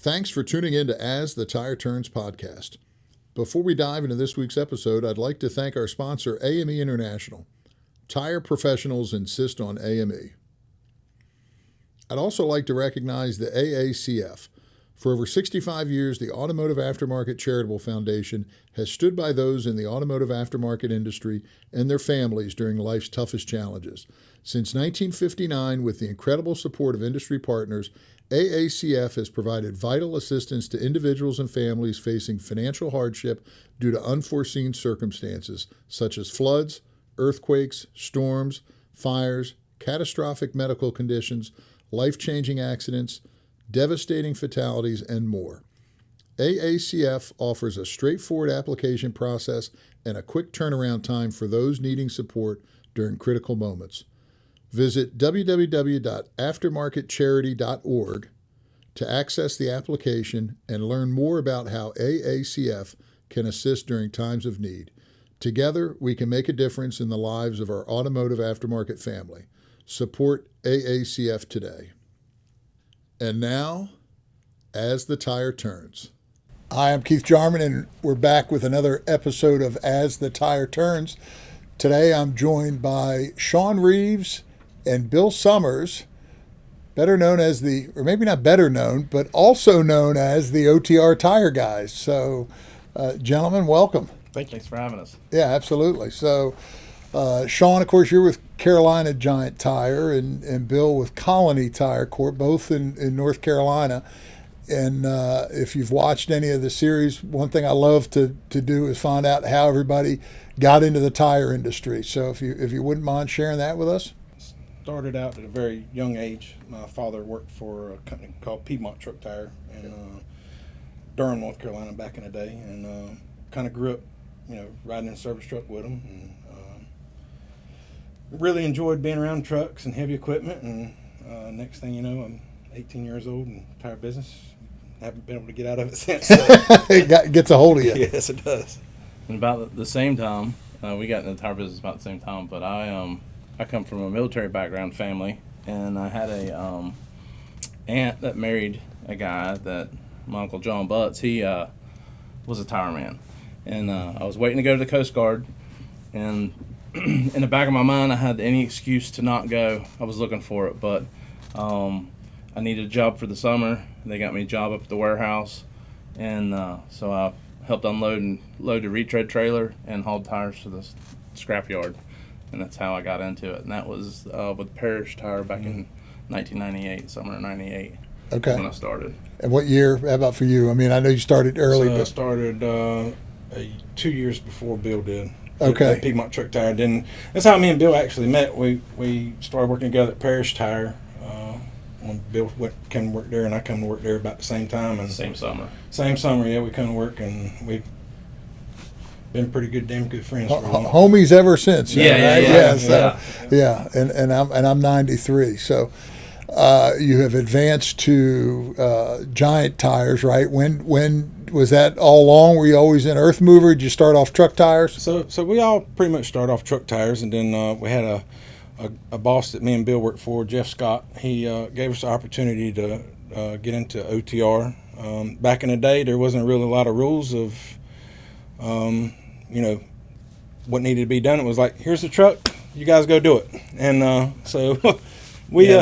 Thanks for tuning in to As the Tire Turns podcast. Before we dive into this week's episode, I'd like to thank our sponsor, AME International. Tire professionals insist on AME. I'd also like to recognize the AACF. For over 65 years, the Automotive Aftermarket Charitable Foundation has stood by those in the automotive aftermarket industry and their families during life's toughest challenges. Since 1959, with the incredible support of industry partners, AACF has provided vital assistance to individuals and families facing financial hardship due to unforeseen circumstances, such as floods, earthquakes, storms, fires, catastrophic medical conditions, life-changing accidents, devastating fatalities, and more. AACF offers a straightforward application process and a quick turnaround time for those needing support during critical moments. Visit www.aftermarketcharity.org to access the application and learn more about how AACF can assist during times of need. Together, we can make a difference in the lives of our automotive aftermarket family. Support AACF today. And now, As the Tire Turns. Hi, I'm Keith Jarman, and we're back with another episode of As the Tire Turns. Today, I'm joined by Sean Reeves and Bill Summers, better known as or maybe not better known, but also known as the O.T.R. Tire Guys. So, gentlemen, welcome. Thanks for having us. Yeah, absolutely. So, Sean, of course, you're with Carolina Giant Tire, and Bill with Colony Tire Corp, both in North Carolina. And if you've watched any of the series, one thing I love to do is find out how everybody got into the tire industry. So if you wouldn't mind sharing that with us. Started out at a very young age. My father worked for a company called Piedmont Truck Tire in Durham, North Carolina back in the day, and kind of grew up, riding in a service truck with him, and really enjoyed being around trucks and heavy equipment. And next thing you know, I'm 18 years old in the tire business. Haven't been able to get out of it since. It gets a hold of you. Yes, it does. And about the same time, we got into the tire business about the same time, but I come from a military background family, and I had a aunt that married a guy that my Uncle John Butts, he was a tire man. And I was waiting to go to the Coast Guard, and in the back of my mind, I had any excuse to not go. I was looking for it, but I needed a job for the summer. They got me a job up at the warehouse, and so I helped unload and load a retread trailer and hauled tires to the scrap yard, and that's how I got into it. And that was with Parrish Tire back in 1998, summer of '98. Okay. When I started. And what year? How about for you? I mean, I know you started early, So I but started 2 years before Bill did. Okay. At Piedmont Truck Tire. Then that's how me and Bill actually met. We started working together at Parrish Tire. When Bill came to work there, and I come to work there about the same time. And Same summer, yeah, we come to work, and we've been pretty damn good friends for a long time. Homies ever since. Yeah. And I'm 93. So you have advanced to Giant Tires, right? When was that all along? Were you always in earth mover? Did you start off truck tires? So we all pretty much start off truck tires, and then we had a boss that me and Bill worked for, Jeff Scott. He gave us the opportunity to get into O.T.R. Back in the day, there wasn't really a lot of rules of, what needed to be done. It was like, here's the truck, you guys go do it. And so we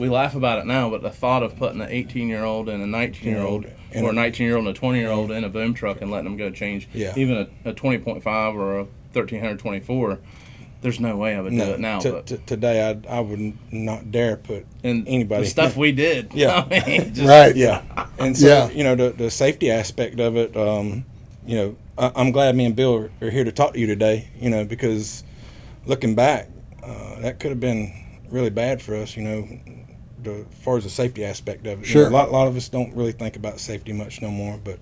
laugh about it now, but the thought of putting an 18-year-old and a 19-year-old or a 19-year-old and a 20-year-old in a boom truck and letting them go change even a 20.5 or a 1324, there's no way I would do it now. Today, I would not dare put anybody. The stuff we did. Yeah. I mean, Right. Yeah. And so, the safety aspect of it, I'm glad me and Bill are here to talk to you today, because looking back, that could have been really bad for us, as far as the safety aspect of it. Sure. A lot of us don't really think about safety much no more, but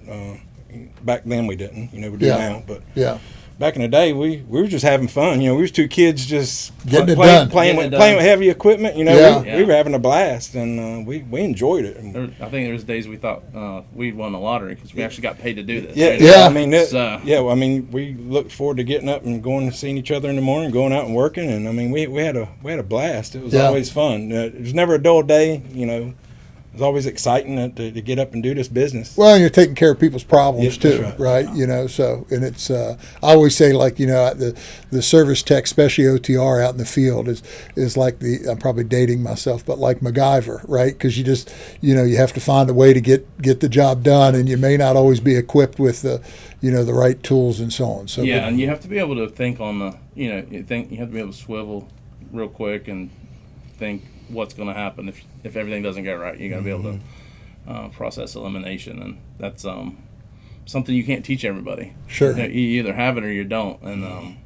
back then we didn't. We do now. But back in the day, we were just having fun. We was two kids just Getting it done. playing with heavy equipment. We were having a blast, and we enjoyed it. I think there was days we thought we'd won the lottery because we actually got paid to do this. We looked forward to getting up and going and seeing each other in the morning, going out and working, and we had a blast. It was always fun. It was never a dull day. it's always exciting to get up and do this business. Well, you're taking care of people's problems too, that's right? You know, so, and it's I always say, like, you know, the service tech, especially O.T.R. out in the field is like I'm probably dating myself, but like MacGyver, right? Because you just, you know, you have to find a way to get the job done, and you may not always be equipped with the, you know, the right tools and so on. So yeah, and you have to be able to think on the, you know, you have to be able to swivel real quick and think what's going to happen if everything doesn't go right. You got to be able to process elimination, and that's something you can't teach everybody. Sure, you know, you either have it or you don't, and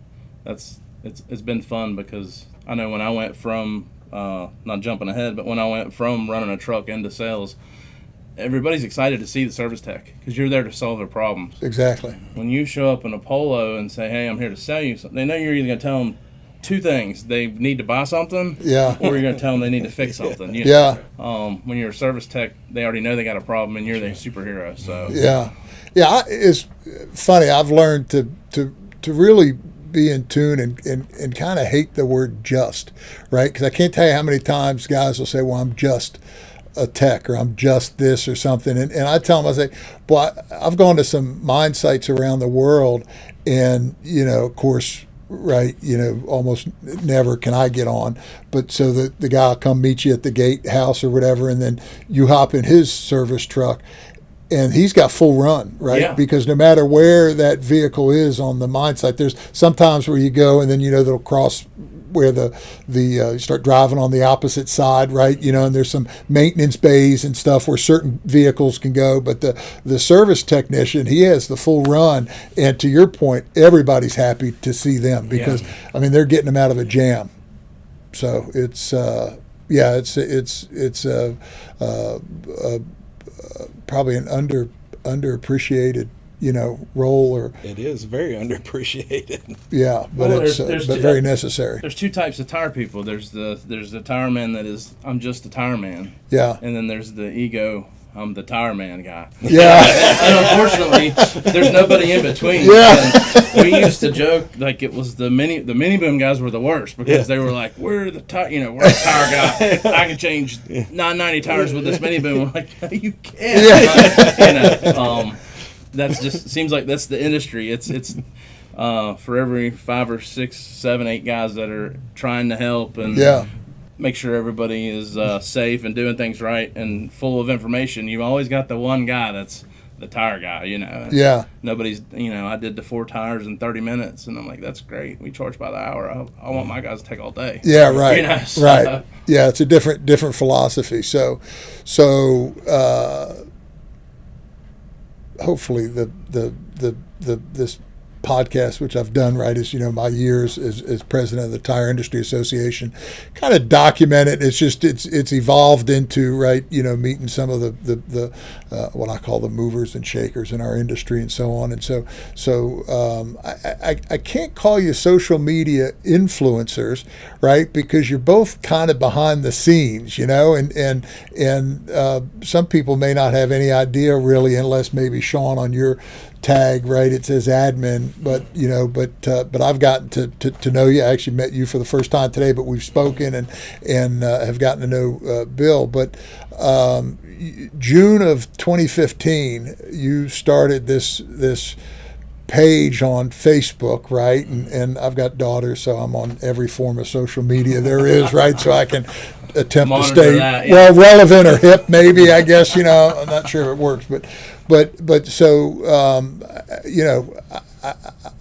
it's been fun, because I know when I went from not jumping ahead, but when I went from running a truck into sales, everybody's excited to see the service tech because you're there to solve their problems. Exactly. When you show up in a polo and say, "Hey, I'm here to sell you something," they know you're either going to tell them two things: they need to buy something, yeah, or you're going to tell them they need to fix something. You know? Yeah. When you're a service tech, they already know they got a problem, and you're the superhero. So yeah, it's funny. I've learned to really be in tune and kind of hate the word "just," right? Because I can't tell you how many times guys will say, "Well, I'm just a tech," or "I'm just this," or something, and I tell them, I say, "Well, I've gone to some mine sites around the world, and, you know, of course." Right, you know, almost never can I get on, but so the guy will come meet you at the gatehouse or whatever, and then you hop in his service truck, and he's got full run, right? Yeah. Because no matter where that vehicle is on the mine site, there's sometimes where you go, and then, you know, they'll cross where the you start driving on the opposite side, right? You know, and there's some maintenance bays and stuff where certain vehicles can go, but the service technician, he has the full run, and to your point, everybody's happy to see them because I mean, they're getting them out of a jam. So it's probably an underappreciated, you know, role, or it is very underappreciated. Yeah, but there's very necessary. There's two types of tire people. There's the tire man that is, "I'm just a tire man." Yeah. And then there's the ego, "I'm the tire man" guy. Yeah. And unfortunately, there's nobody in between. Yeah. And we used to joke like it was the mini boom guys were the worst because they were like, we're the tire guy. I can change 990 tires with this mini boom. We're like, no, you can't. Yeah. You know, that's just seems like that's the industry. It's for every 5 or 6, 7, 8 guys that are trying to help and make sure everybody is safe and doing things right and full of information. You've always got the one guy that's the tire guy, you know. And nobody's, you know, I did the 4 tires in 30 minutes, and I'm like, that's great. We charge by the hour. I want my guys to take all day. Yeah, right. You know, so, right. Yeah, it's a different philosophy. So hopefully this podcast, which I've done, right, is, you know, my years as president of the Tire Industry Association, kind of documented. It's just it's evolved into, right, you know, meeting some of the what I call the movers and shakers in our industry and so on. And so I can't call you social media influencers, right, because you're both kind of behind the scenes, you know, and some people may not have any idea really, unless maybe Sean on your tag, right, it says admin, but you know, but I've gotten to know you. I actually met you for the first time today, but we've spoken and have gotten to know Bill. But June of 2015, you started this page on Facebook, right? And I've got daughters, so I'm on every form of social media there is, right? So I can attempt Monitor to stay that, well relevant or hip, maybe, I guess, you know. I'm not sure if it works, but so you know,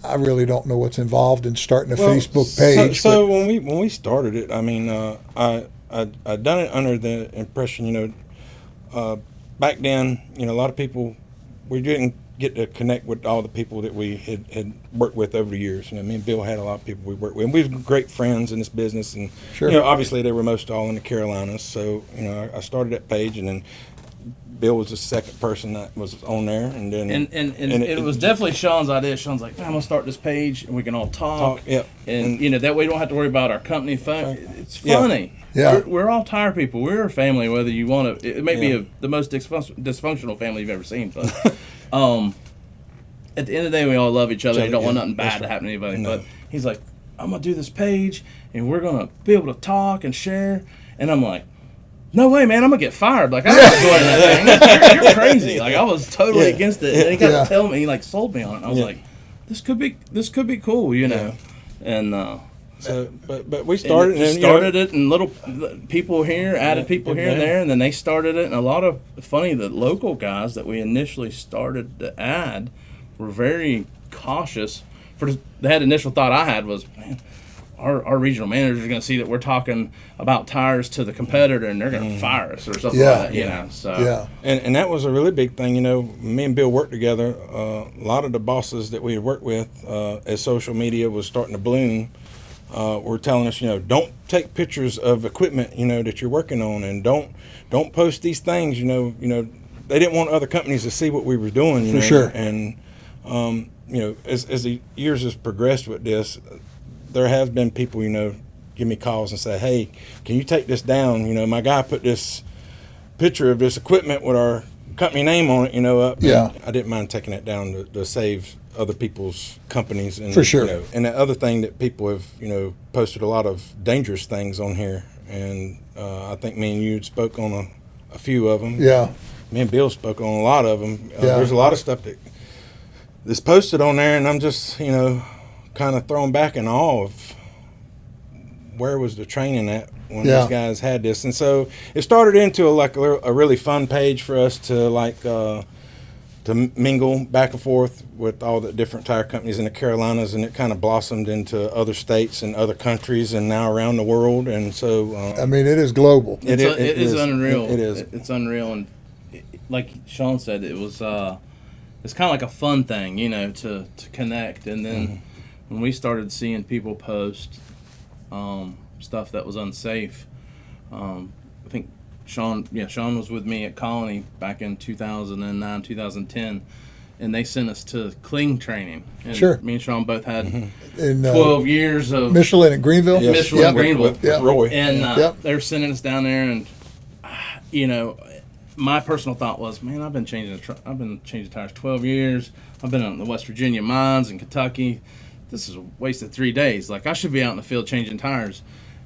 I really don't know what's involved in starting a Facebook page. So when we started it, I mean, I done it under the impression, you know, back then, you know, a lot of people, we didn't get to connect with all the people that we had worked with over the years. You know, me and Bill had a lot of people we worked with, and we were great friends in this business. And you know, obviously they were most all in the Carolinas. So you know, I started that page, and then Bill was the second person that was on there, and then it was definitely Sean's idea. Sean's like, I'm gonna start this page, and we can all talk. And you know, that way we don't have to worry about our company phone. It's funny. Yeah. We're all tire people. We're a family, whether you want to. It may be the most dysfunctional family you've ever seen, but at the end of the day, we all love each other. You don't want nothing bad to happen to anybody. No. But he's like, I'm gonna do this page, and we're gonna be able to talk and share. And I'm like, no way, man, I'm gonna get fired. Like, I'm not doing that thing. You're crazy. Like, I was totally against it. And he got to tell me, he like sold me on it. I was like, this could be cool, you know. And so, but we started it, and little people here added people here and there, and then they started it. And a lot of the local guys that we initially started to add were very cautious. The initial thought I had was, man, our regional managers are going to see that we're talking about tires to the competitor, and they're going to fire us or something like that, you know. So and that was a really big thing, you know. Me and Bill worked together. A lot of the bosses that we had worked with, as social media was starting to bloom, were telling us, you know, don't take pictures of equipment, you know, that you're working on, and don't post these things, you know. They didn't want other companies to see what we were doing, you know. Sure. And you know, as the years has progressed with this, there has been people, you know, give me calls and say, hey, can you take this down? You know, my guy put this picture of this equipment with our company name on it, you know, up. Yeah. I didn't mind taking it down to save other people's companies. And, for sure. You know, and the other thing that people have, you know, posted a lot of dangerous things on here. And I think me and you spoke on a few of them. Yeah. Me and Bill spoke on a lot of them. There's a lot of stuff that's posted on there, and I'm just, you know, kind of thrown back in awe of where was the training at when these guys had this. And so it started into a really fun page for us to to mingle back and forth with all the different tire companies in the Carolinas, and it kind of blossomed into other states and other countries and now around the world. And so I mean, it is global. It is unreal. It is. It's unreal. And like Sean said, it was it's kind of like a fun thing, you know, to connect. And then when we started seeing people post stuff that was unsafe, I think Sean was with me at Colony back in 2009, 2010, and they sent us to cling training. And sure. Me and Sean both had in 12 years of Michelin in Greenville. Yes. Michelin in Greenville. With Roy. And they were sending us down there, and you know, my personal thought was, man, I've been changing tires 12 years. I've been in the West Virginia mines in Kentucky. This is a waste of 3 days. Like, I should be out in the field changing tires.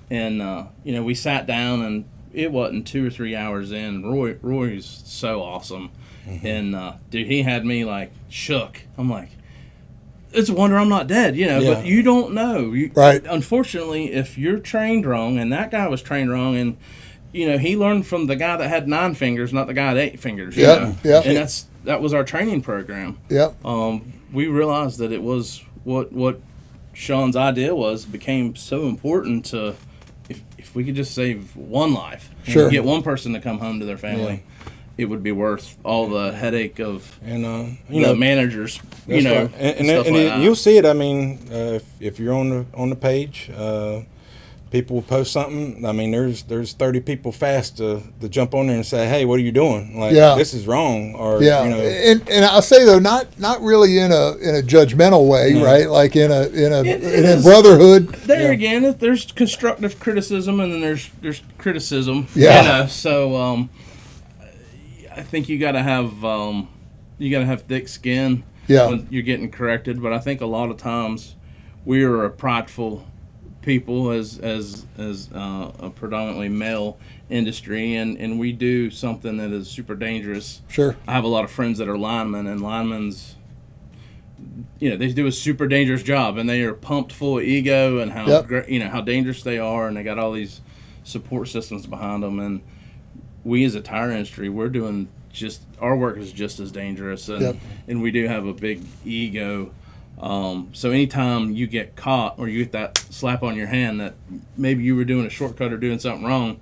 And you know, we sat down, and it wasn't 2 or 3 hours in. Roy's so awesome, and dude, he had me like shook. I'm like, it's a wonder I'm not dead, you know. But you don't know, right? Unfortunately, if you're trained wrong, and that guy was trained wrong, and you know, he learned from the guy that had 9 fingers, not the guy that 8 fingers. You know? And that was our training program. We realized that it was what Sean's idea became so important to. If we could just save one life, get one person to come home to their family, it would be worth all the headache of managers, you know, and you'll see it. I mean, if you're on the page, people will post something. I mean, there's 30 people fast to jump on there and say, hey, what are you doing? Like, this is wrong. Or you know. And I'll say though, not really in a judgmental way, right? Like in a brotherhood. There again, there's constructive criticism, and then there's criticism. You know, so I think you gotta have thick skin when you're getting corrected. But I think a lot of times we are a prideful people as a predominantly male industry, and we do something that is super dangerous. Sure. I have a lot of friends that are linemen, and linemen's, you know, they do a super dangerous job, and they are pumped full of ego and how how dangerous they are, and they got all these support systems behind them. And we as a tire industry, we're doing our work is just as dangerous, and we do have a big ego. So anytime you get caught or you get that slap on your hand that maybe you were doing a shortcut or doing something wrong,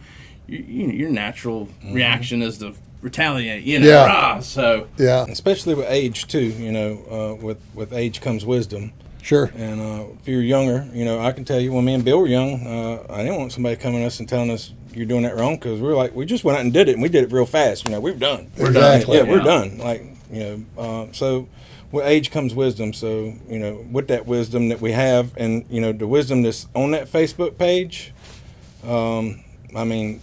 your natural reaction is to retaliate, you know. So especially with age too, you know, with age comes wisdom. Sure. And if you're younger, you know, I can tell you when me and Bill were young, I didn't want somebody coming to us and telling us you're doing that wrong, because we just went out and did it, and we did it real fast. You know, we're done. We're done. Yeah, we're done. Like, you know, so with age comes wisdom. So, you know, with that wisdom that we have, and, you know, the wisdom that's on that Facebook page, I mean,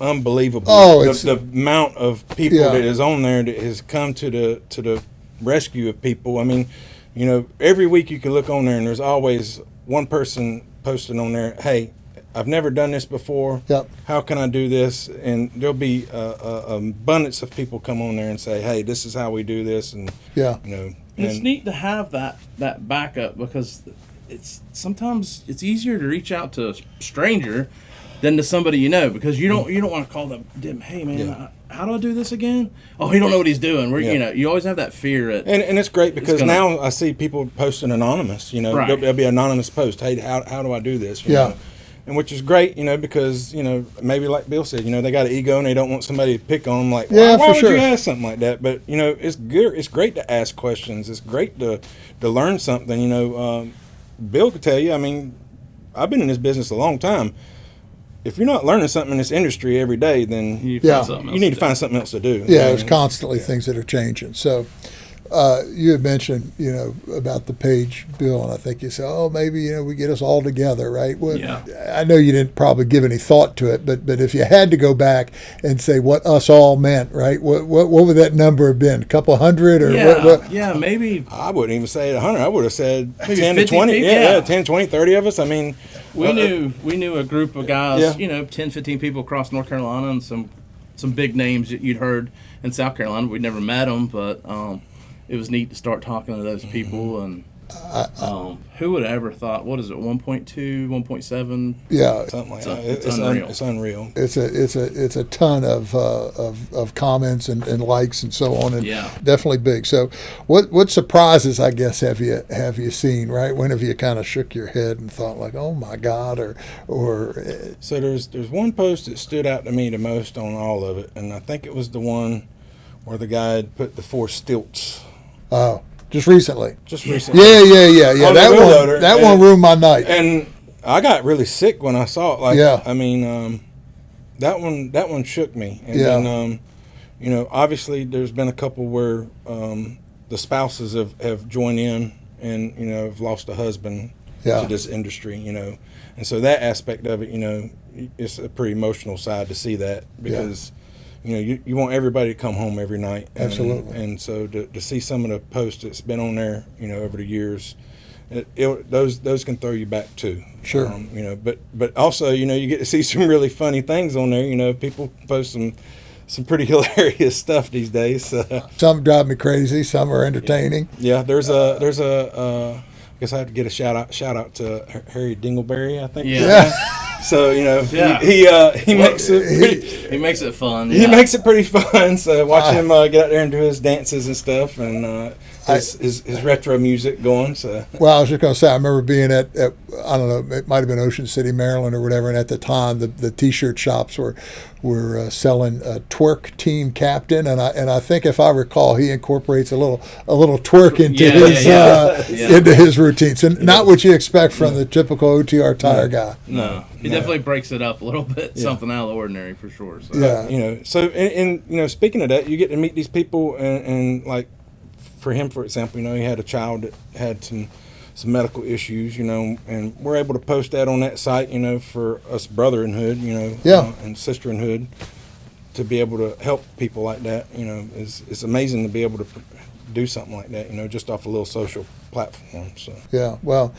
unbelievable. Oh, the amount of people that is on there that has come to the rescue of people. I mean, you know, every week you can look on there, and there's always one person posting on there, hey, I've never done this before. Yep. How can I do this? And there'll be an abundance of people come on there and say, hey, this is how we do this. And, Yeah. you know. It's neat to have that backup, because sometimes it's easier to reach out to a stranger than to somebody you know, because you don't want to call them, hey man, how do I do this again? Oh, he don't know what he's doing. You always have that fear. And it's great because now I see people posting anonymous. You know, right. there'll be an anonymous post. Hey, how do I do this? You know? And which is great, you know, because, you know, maybe like Bill said, you know, they got an ego and they don't want somebody to pick on them. Like, why would you ask something like that? But, you know, it's good. It's great to ask questions. It's great to learn something. You know, Bill could tell you. I mean, I've been in this business a long time. If you're not learning something in this industry every day, then you need to find something else to do. Yeah, there's constantly things that are changing. So you had mentioned, you know, about the page, Bill, and I think you said, oh, maybe, you know, we get us all together, right? Well, I know you didn't probably give any thought to it, but if you had to go back and say what us all meant, right? What would that number have been? A couple hundred or what? Yeah, maybe. I wouldn't even say 100. I would have said maybe 10 to 20. People, yeah, 10, 20, 30 of us. I mean, we knew a group of guys, you know, 10, 15 people across North Carolina, and some big names that you'd heard in South Carolina. We'd never met them, but it was neat to start talking to those people. And who would have ever thought, what is it, 1.2, 1.7? Yeah, something like that. It's unreal. It's unreal. It's a ton of comments and likes and so on, and definitely big. So, what surprises, I guess, have you seen? Right? When have you kind of shook your head and thought like, oh my God, or? So there's one post that stood out to me the most on all of it, and I think it was the one where the guy had put the 4 stilts. Oh. Just recently. Yeah. That one ruined my night. And I got really sick when I saw it. Like, I mean, that one shook me. And then, you know, obviously there's been a couple where the spouses have joined in and, you know, have lost a husband to this industry, you know. And so that aspect of it, you know, it's a pretty emotional side to see that because you know, you want everybody to come home every night. Absolutely. And so to see some of the posts that's been on there, you know, over the years, those can throw you back too. Sure. You know, but also, you know, you get to see some really funny things on there. You know, people post some pretty hilarious stuff these days. Some drive me crazy. Some are entertaining. Yeah. There's a I guess I have to get a shout out to Harry Dingleberry, I think. Yeah. So, you know, he makes it he makes it fun. He makes it pretty fun. So watch him get out there and do his dances and stuff, and his retro music going. So well, I was just going to say, I remember being at I don't know, it might have been Ocean City, Maryland, or whatever. And at the time, the T-shirt shops were selling a twerk team captain, and I think if I recall, he incorporates a little twerk into into his routine. So not what you expect from the typical O.T.R. tire guy. No. He definitely breaks it up a little bit, something out of the ordinary for sure. So. Yeah, you know. So, and you know, speaking of that, you get to meet these people, and like for him, for example, you know, he had a child that had some medical issues, you know, and we're able to post that on that site, you know, for us brotherhood, you know, and sisterhood, to be able to help people like that, you know, it's amazing to be able to do something like that, you know, just off a little social platform. So yeah, well.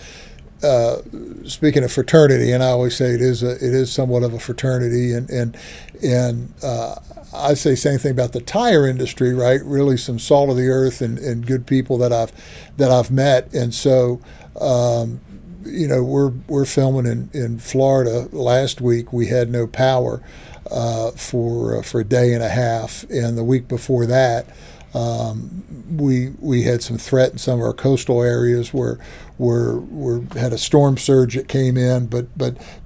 Speaking of fraternity, and I always say it is somewhat of a fraternity, and I say same thing about the tire industry, right? Really, some salt of the earth and good people that I've met, and so you know, we're filming in Florida. Last week we had no power for a day and a half, and the week before that. We had some threat in some of our coastal areas where had a storm surge that came in, but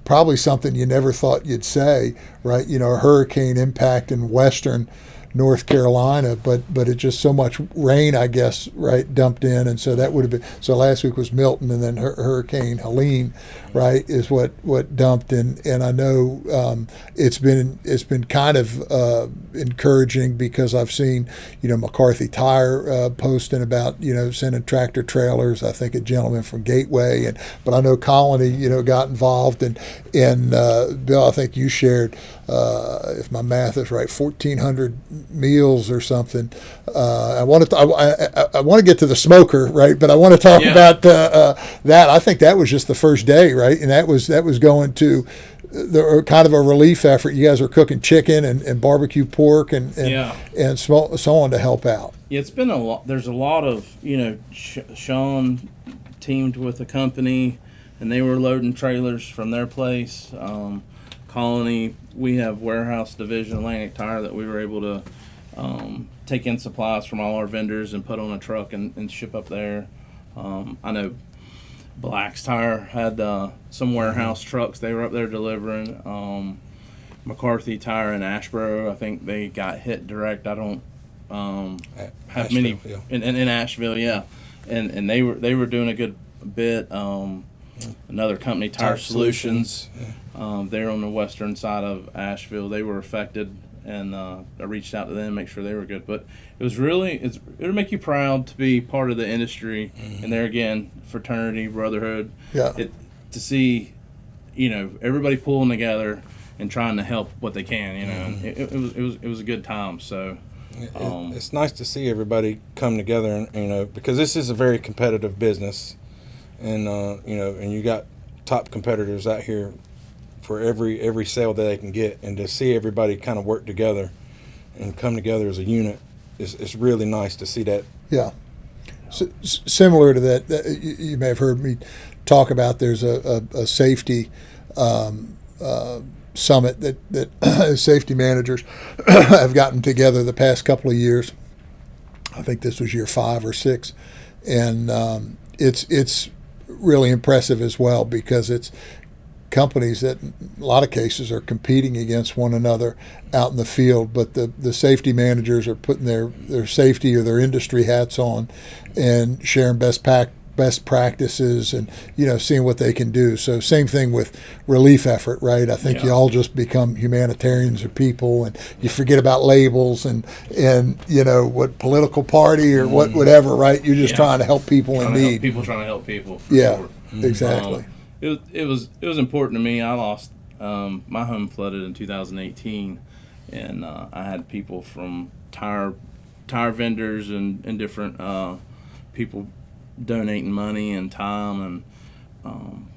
probably something you never thought you'd say, right? You know, a hurricane impact in western North Carolina, but it just so much rain, I guess, right, dumped in, and so that would have been. So last week was Milton, and then Hurricane Helene, right, is what dumped in, and I know it's been kind of encouraging because I've seen, you know, McCarthy Tire posting about, you know, sending tractor trailers. I think a gentleman from Gateway, but I know Colony, you know, got involved, and Bill, I think you shared, if my math is right, 1,400 meals or something. I want to get to the smoker, right? But I want to talk about that. I think that was just the first day, right? And that was going to the kind of a relief effort. You guys are cooking chicken and barbecue pork and so on to help out. Yeah, it's been a lot. There's a lot of, Sean teamed with a company, and they were loading trailers from their place. Colony, we have warehouse division, Atlantic Tire, that we were able to take in supplies from all our vendors and put on a truck and ship up there. I know Black's Tire had some warehouse trucks. They were up there delivering. McCarthy Tire in Asheboro, I think they got hit direct. I don't have many in Asheville, and they were doing a good bit. Another company, Tire Solutions, they're on the western side of Asheville. They were affected, and I reached out to them, make sure they were good. But it'll make you proud to be part of the industry, and there again, fraternity, brotherhood. To see, everybody pulling together and trying to help what they can. And it was a good time. So. It's nice to see everybody come together, and because this is a very competitive business, and and you got top competitors out here for every sale that they can get, and to see everybody kind of work together and come together as a unit, it's really nice to see that. Yeah, similar to that, you may have heard me talk about. There's a safety summit that safety managers have gotten together the past couple of years. I think this was year 5 or 6, and it's really impressive as well, because it's companies that in a lot of cases are competing against one another out in the field, but the safety managers are putting their safety or their industry hats on and sharing best practices and seeing what they can do. So same thing with relief effort, right? I think you all just become humanitarians or people, and you forget about labels and what political party or whatever, right? You're just trying to help people in need. People trying to help people. Sure. Exactly. It was important to me. I lost my home flooded in 2018, and I had people from tire vendors and different people donating money and time, and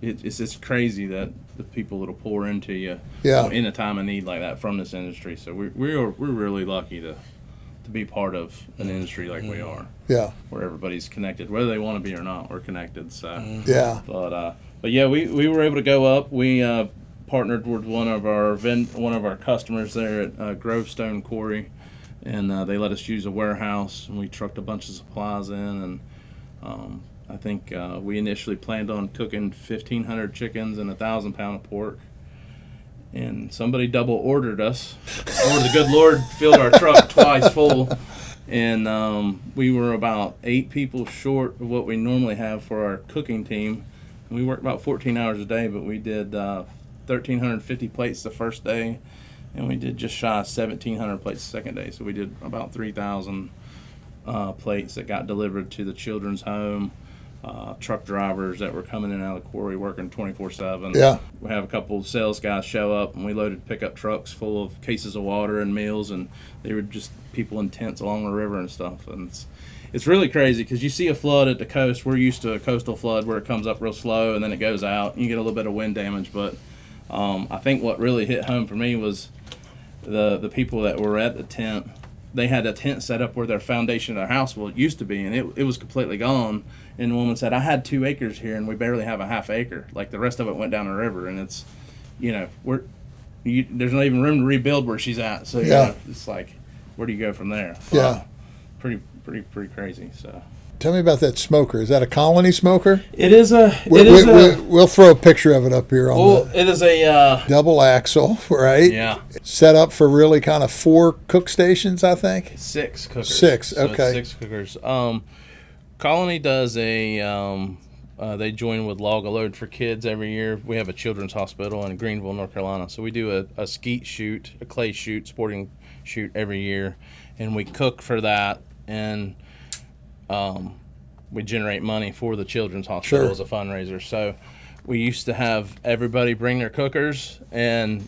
it's just crazy that the people that'll pour into you in a time of need like that from this industry. So we're really lucky to be part of an industry like we are. Where everybody's connected, whether they want to be or not. We're connected. So but yeah, we were able to go up. We partnered with one of our customers there at Grovestone Quarry, and they let us use a warehouse, and we trucked a bunch of supplies in, and I think we initially planned on cooking 1,500 chickens and 1,000 pounds of pork, and somebody double ordered us, or the good Lord filled our truck twice full, and we were about 8 people short of what we normally have for our cooking team. And we worked about 14 hours a day, but we did 1,350 plates the first day, and we did just shy of 1,700 plates the second day. So we did about 3,000 plates that got delivered to the children's home. Truck drivers that were coming in and out of the quarry working 24/7. We have a couple of sales guys show up, and we loaded pickup trucks full of cases of water and meals, and they were just people in tents along the river and stuff. And it's really crazy, because you see a flood at the coast. We're used to a coastal flood where it comes up real slow and then it goes out, and you get a little bit of wind damage. But I think what really hit home for me was the people that were at the tent. They had a tent set up where their foundation of their house used to be, and it was completely gone. And the woman said, I had 2 acres here, and we barely have a half acre. Like, the rest of it went down the river, and it's, there's not even room to rebuild where she's at. So, it's like, where do you go from there? Pretty crazy. So. Tell me about that smoker. Is that a Colony smoker? It is a. We'll throw a picture of it up here on it is a double axle, right? Yeah. Set up for really kind of 4 cook stations, I think. 6 cookers. 6. So okay. 6 cookers. Colony does they join with Log a Load for Kids every year. We have a children's hospital in Greenville, North Carolina. So we do a skeet shoot, a clay shoot, sporting shoot every year, and we cook for that, and we generate money for the children's hospital as a fundraiser. So we used to have everybody bring their cookers, and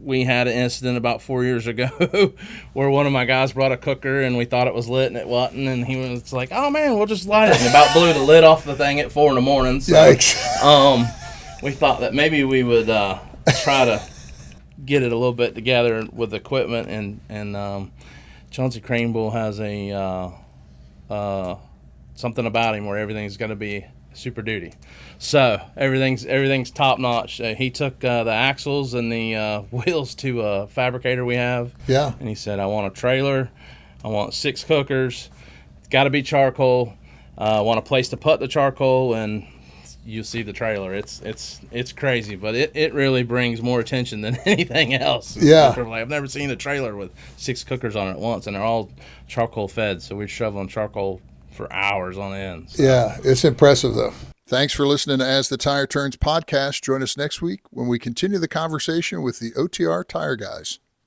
we had an incident about 4 years ago where one of my guys brought a cooker and we thought it was lit and it wasn't, and he was like, "Oh man, we'll just light it," and about blew the lid off the thing at 4 a.m. So, Yikes. we thought that maybe we would try to get it a little bit together with equipment, and Chauncey Cranebull has a something about him where everything's going to be super duty. So everything's top notch. He took the axles and the wheels to a fabricator we have. Yeah. And he said, "I want a trailer. I want 6 cookers. It's got to be charcoal. I want a place to put the charcoal." And you see the trailer. It's crazy, but it really brings more attention than anything else. Yeah. I've never seen a trailer with 6 cookers on it at once, and they're all charcoal fed. So we're shoveling charcoal for hours on end. So. Yeah, it's impressive though. Thanks for listening to As the Tire Turns podcast. Join us next week when we continue the conversation with the O.T.R. Tire Guys.